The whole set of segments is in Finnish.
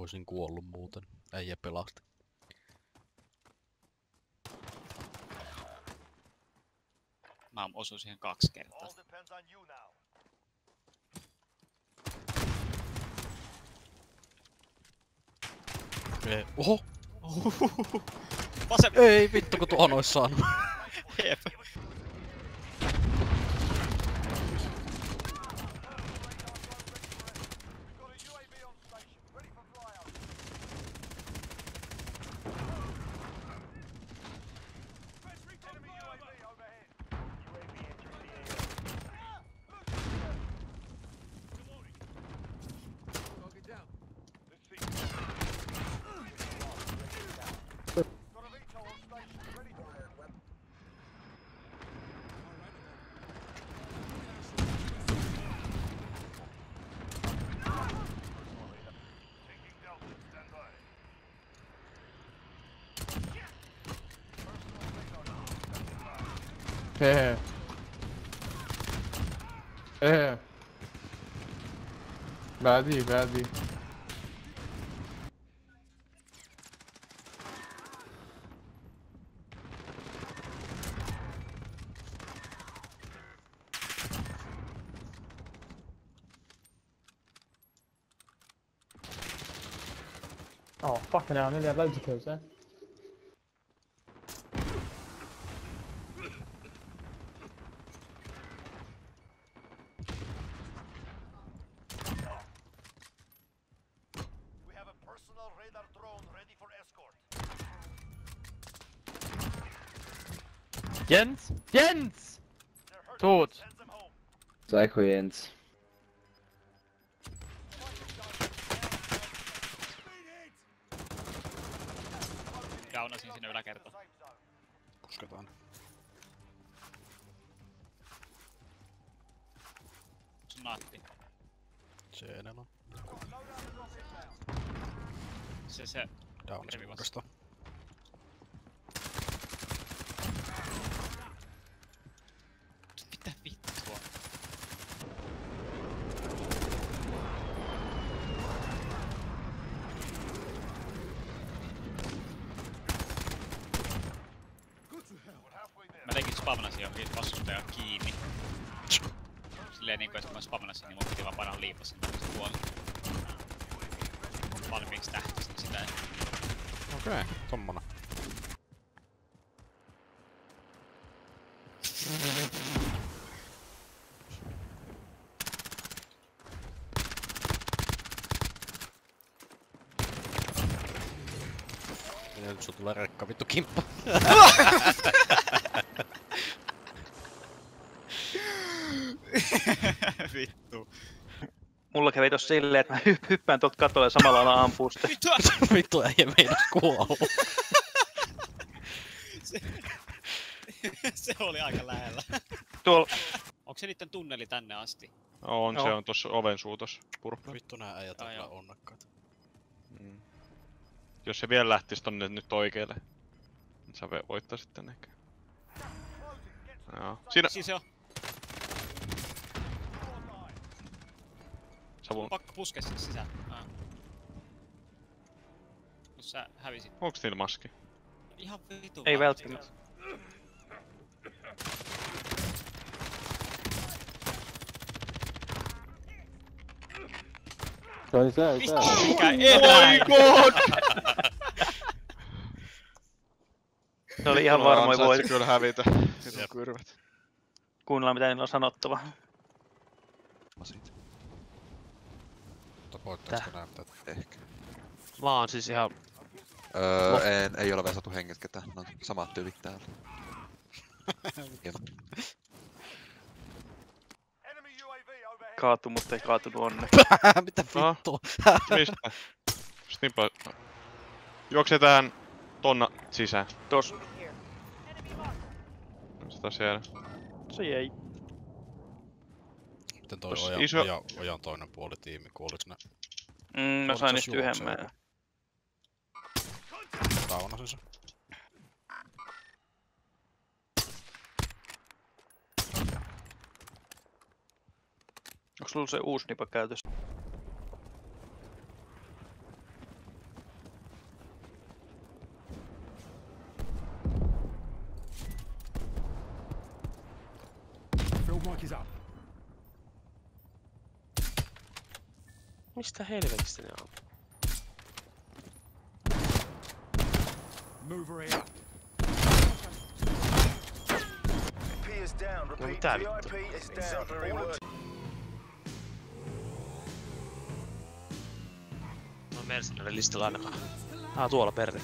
Oisin kuollut muuten. Äijä pelasti. Mä osuin siihen 2 kertaa. Oho! Vasem... Ei vittu kun tuohon ois saanut. Jep. Hehe. Hehe. بعديه بعديه. Oh fucking hell, I nearly had loads of kills there. Jens! Jens! Tot! Psycho Jens. Kaunasin sinne yläkertaan. Pusketaan. Sun naatti. Se enemmän. Se... Downasin uudestaan. Mitä vittua? Mä tekin spavnasin johonkin vastustajan kiinni. Silleen niinku, että kun mä spavnasin, niin mun piti vaan painaa liipasin, niin se kuoli. Valmiiksi tähtäsin sitä. Okei, tommonen. Ja nyt sun tulee rekka vittu kimppa. Vittu. Mulla kävi tossa silleen, että mä hyppään tuolta katolle ja samalla alan ampuu sitä. Vittu äijä meinas kuolla. Se oli aika lähellä. Tuolla... Onko se niitten tunneli tänne asti? On, Joo. se on tossa oven suutos. Purppaa. Vittu nää äijät on kyllä onnekkaita. Jos se vielä lähtis tonne nyt oikealle, niin sä voittaisit tän ehkä. Joo. Siinä! Siis jo. Savun. Pakko puskea sinne sisään. Jos sä hävisit. Onks niillä maski? Ihan vitu. Ei välttämättä. Se oli se, Vittu mikä Oh eläin! my god! Ne oli ihan varmoin voit. voitot. Kyllä hävitä. Siinä on kyrvät. Kuunnellaan mitä niillä on sanottava. Mutta voittaisiko nää mitä? Ehkä. Mä oon siis ihan... Ei ole vielä saatu henget ketään. No samat tyylit täällä. Kaatu, mutta ei kaatunut onne. Mitä No. vittua? Mistä? Snippa. Juoksee tähän tonna sisään. Tos. Sitä siellä. Se jäi. Miten toi Tos Ojan toinen puoli tiimi kuolis ne? Mä sain niistä yhden määrän. Taunasin se. Onks sulla se uusi nipa käytössä? Mistä helvetistä ne on? No mitä vittu? No Mercenarin listalla ainakaan. Tuolla perre.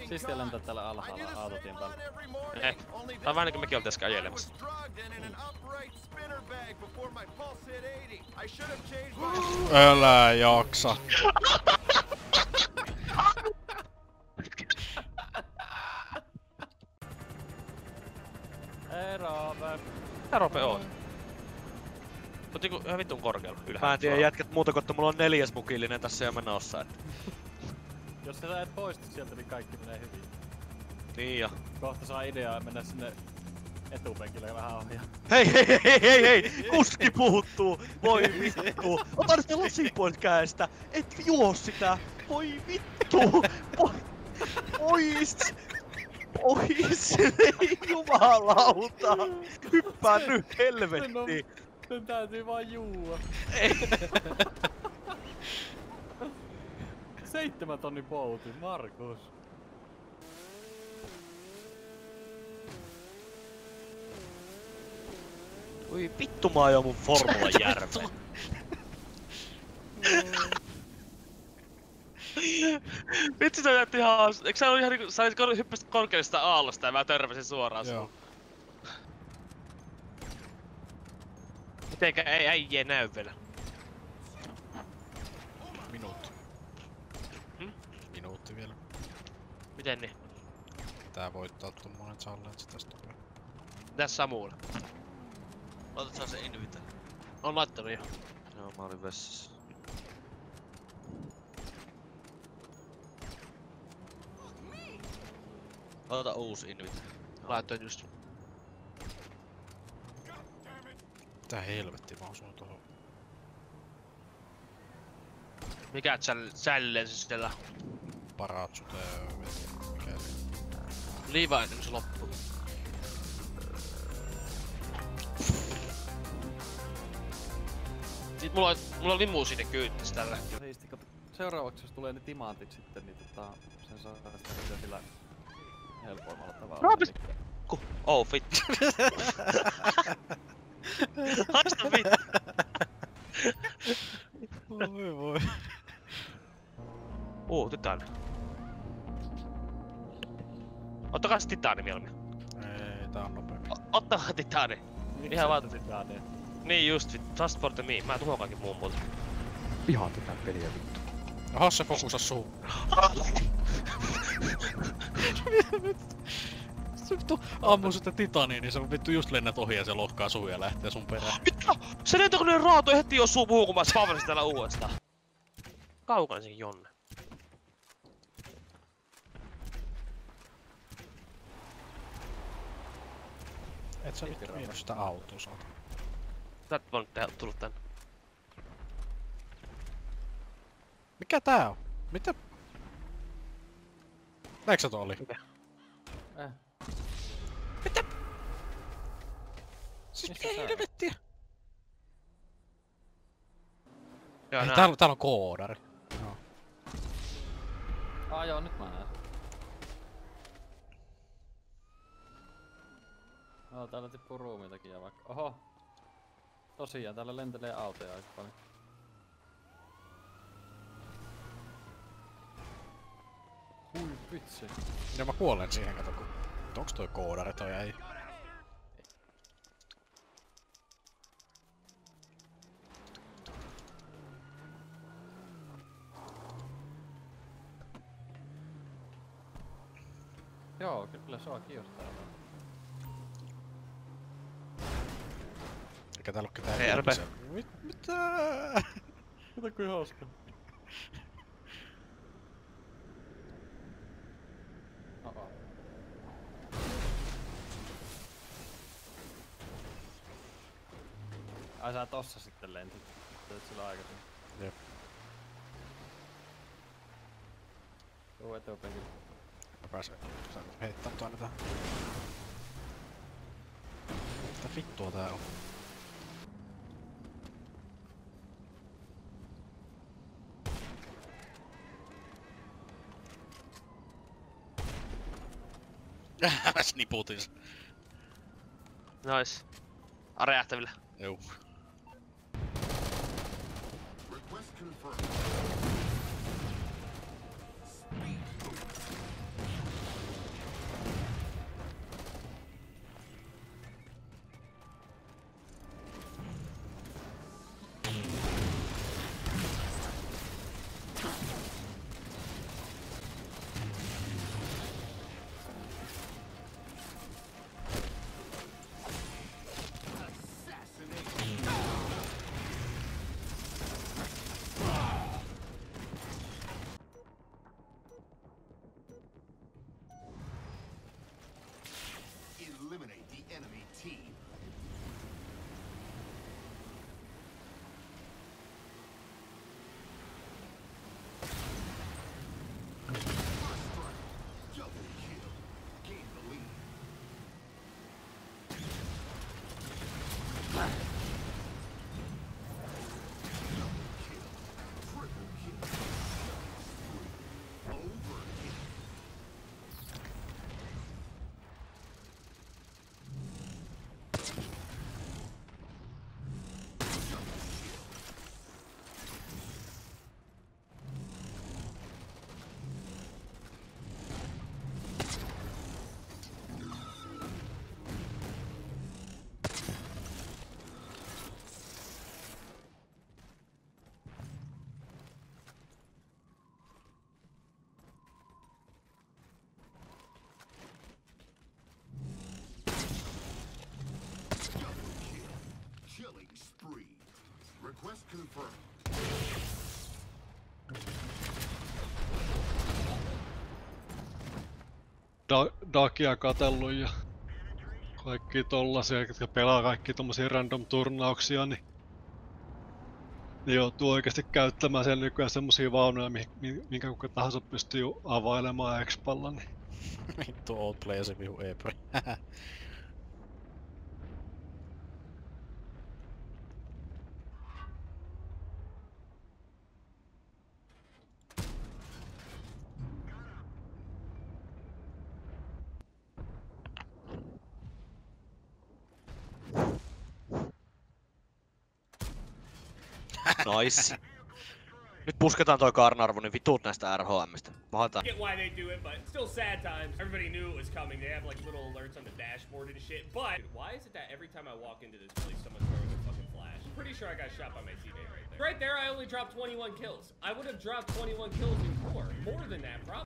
Siis te lentää täällä alhaalla autotien päällä. Tai vähän niin kuin mekin oltais äsken ajelemassa. Älä jaksa. Ei Roope. Mitä Rope on? Oot niinku ihan vittun korkealla ylhäällä. Mä en tiedä jätkät muuta kuin, että mulla on 4. mukillinen tässä jo menossa. Et. Jos sä et poistu sieltä, niin kaikki menee hyvin. Niin jo. Kohta saa ideaa mennä sinne etupenkille vähän ohjaa. Hei! Kuski puuttuu! Voi vittu! Ota nyt se lasi pois käestä! Et juo sitä! Voi vittu! Pois! Pois! Ei jumalauta! Hyppää nyt helvettiin! Sen täytyy vaan juua. 7 tonnin pouti, Markus. Oi vittu mä ajoin mun Formula järveen. Vitsi se näytti ihan hauska. Eikö sä ollut ihan niinku, sä hyppäsit korkeudesta aallosta ja mä törmäsin suoraan sun. Mitenkä ei äijää näy vielä? Minuutti. Minuutti vielä. Miten niin? Tää voittaa tommonen challenge tästä. Mitäs Samulla? Otat sä se invite. On laittanut jo. Joo, mä olin vessassa. Ota uusi invite. Laitoin just. Mitä helvetti mä osuin tohon. Mikä challenge siellä? Paratsute mikä Liiva ennen kuin se loppuu. Sit mulla on limusiini kyyttis tällä. Siisti, seuraavaksi jos tulee ne timantit sitten, niin sen saa sitä sillä helpoimmalla tavalla. Raapis! Oh vittu. Haista vittu. voi. Titani. Ottakaa se titani mieluummin. Ei, tää on nopeampi. Ottakaa titani. Ihan vaan. Titania? Niin just vittu. Just for the me. Mä tuhoan kaikki muun muuta. Vihaan tätä peliä vittu. Oho, se fokusa suu. Se vittu ammuu sitä titania, niin se vittu just lennät ohi ja se lohkaa suu ja lähtee sun perään. Mitä? Se lentokoneen raato heti osuu muuhun, kun mä spavnasin täällä uudestaan. Kaukana sekin Jonne. Et sä vittu miinus sitä autoa saata. Sä et voinut tullut tänne. Mikä tää on? Mitä? Näetkö sä tuoli? Mikä? Siis mitä helvettiä? Joo, Ei, nää. täällä on koodari. Joo. Joo, nyt mä näen. Täällä tippuu ruumiitakin ja vaikka. Oho! Tosiaan, täällä lentelee autoja aika paljon. Hui vitsi. Ja mä kuolen siihen, kato kun... Onks toi koodari toi ei? Joo, kyllä se on kiinnostavaa. Eikä täällä oo ketään Ei, älä ihmisiä. Mitä? Mitä kuin hauska. Ai sä tossa sitten lentit. Teet sillä aikaisemmin. Jep. Tuu etupenkille. Mä pääsen heittää tuonne tähän. Mitä vittua tää on? Mä sniputin sen. Nice. Räjähtävillä. Juu. Eliminate the enemy team. First strike. Double kill. Gain the lead. Double kill. Triple kill. Overkill. Double kill. Killing spree. Request confirmed. Dakia katellut ja kaikki tollasia, jotka pelaa kaikki tommosia random turnauksia, niin ne joutuu oikeesti käyttämään siellä nykyään semmosia vaunuja, minkä kuka tahansa pystyy availemaan expalla, niin Vittu Outplay ja se vihu Epri. Nice. Nyt pusketaan toi Karnarvu, niin vitut näistä RHMistä. Mahataan. Get why they do it, but still sad times. Everybody knew it was coming. They have like little alerts on the dashboard and shit. But why is it that every time I walk into this place, someone's throwing a fucking flash? Pretty sure I got shot by my teammate right there. Right there, I only dropped 21 kills. I would have dropped 21 kills in core. More than that, probably.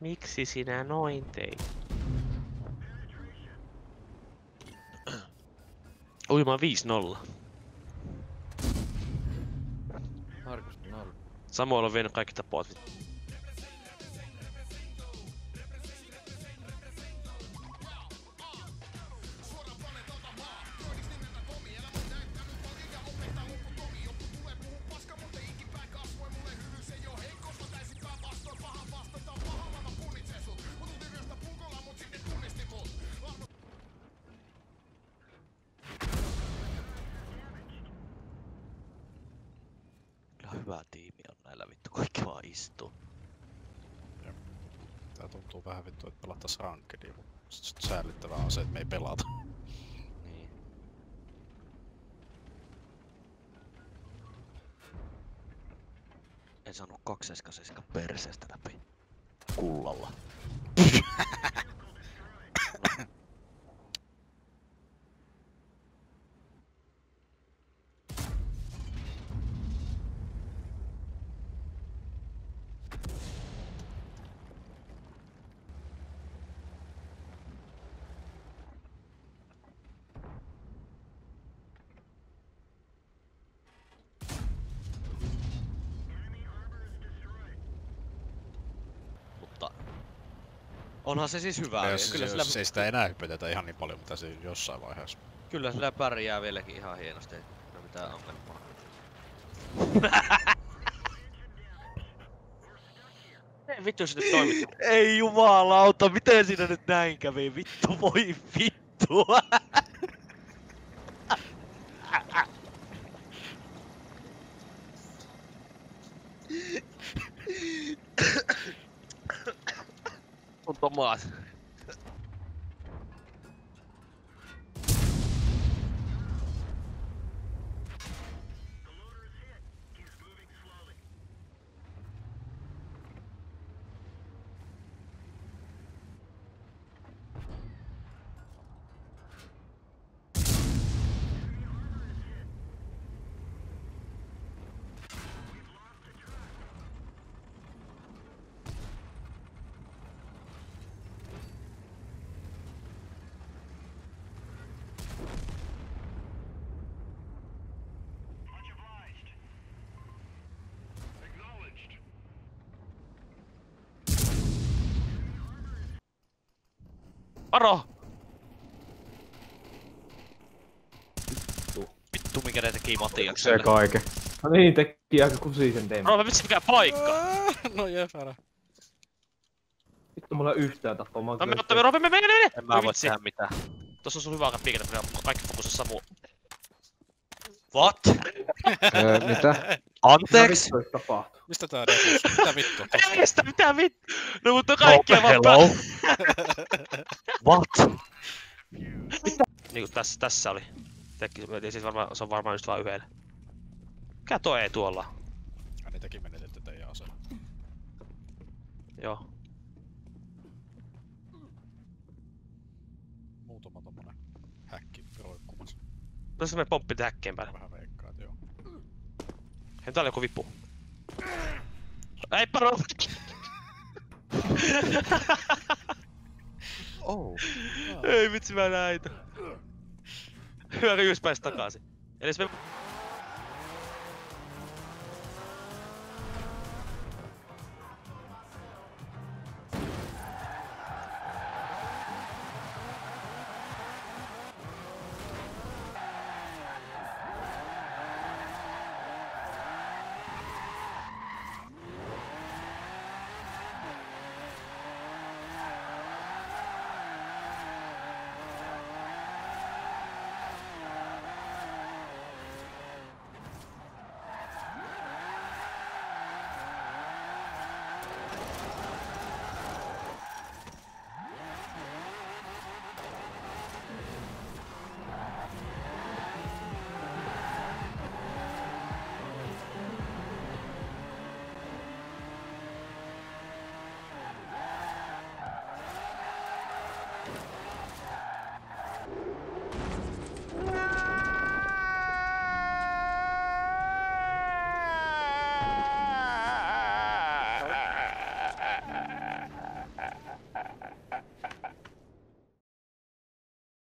Miksi sinä noin teit? Uima 5-0. Markus 0. Samuel on vienyt kaikki tapoat. Hyvä tiimi on näillä vittu, kaikki vaan istuu. Tää tuntuu vähän vittu, että pelattais rankedia, mut säällittävää on se, että me ei pelata. Niin. En saanut 277 perseestä läpi. Kullalla. mutta... Onhan se siis hyvä. Kyllä sitä ei enää hypetetä ihan niin paljon, mitä se jossain vaiheessa. Kyllä sillä pärjää vieläkin ihan hienosti. Ei ole mitään ongelmaa. Ei vittu se nyt toimii. Ei jumalauta, miten siinä nyt näin kävi? Vittu voi vittu. On tomaat. Varo! Vittu mikä ne teki Matiakselle. Se kaiken. No niin, teki aika kusisen teemme. Varo, vitsi mikä paikka! No jefärä. Vittu mulla ei yhtään tapaa. No me ottamme Robi, mene! En mä voi tehdä mitään. Tossa on sun hyvä alkaa piiketä, kaikki fokusessa muu. What? Mitä? Anteeksi? Mistä tää defus? Mitä vittu? Ei sitä mitään vittu! No mutta kaikkia vaan hello? What? Niinku tässä oli. Siis varmaan, se on varmaan just vaan yhdellä. Mikä toi ei tuolla? Ja ne teki menetette teidän aseen. Joo. Muutama tommonen häkki roikkumas. Tässä me pomppi häkkeen päälle. Vähän veikkaat, joo. Hei, täällä on joku vippu. Ei paro! Oh. Ei vitsi mä näitä. Hyvä, kun just pääs takaisin. Eli se me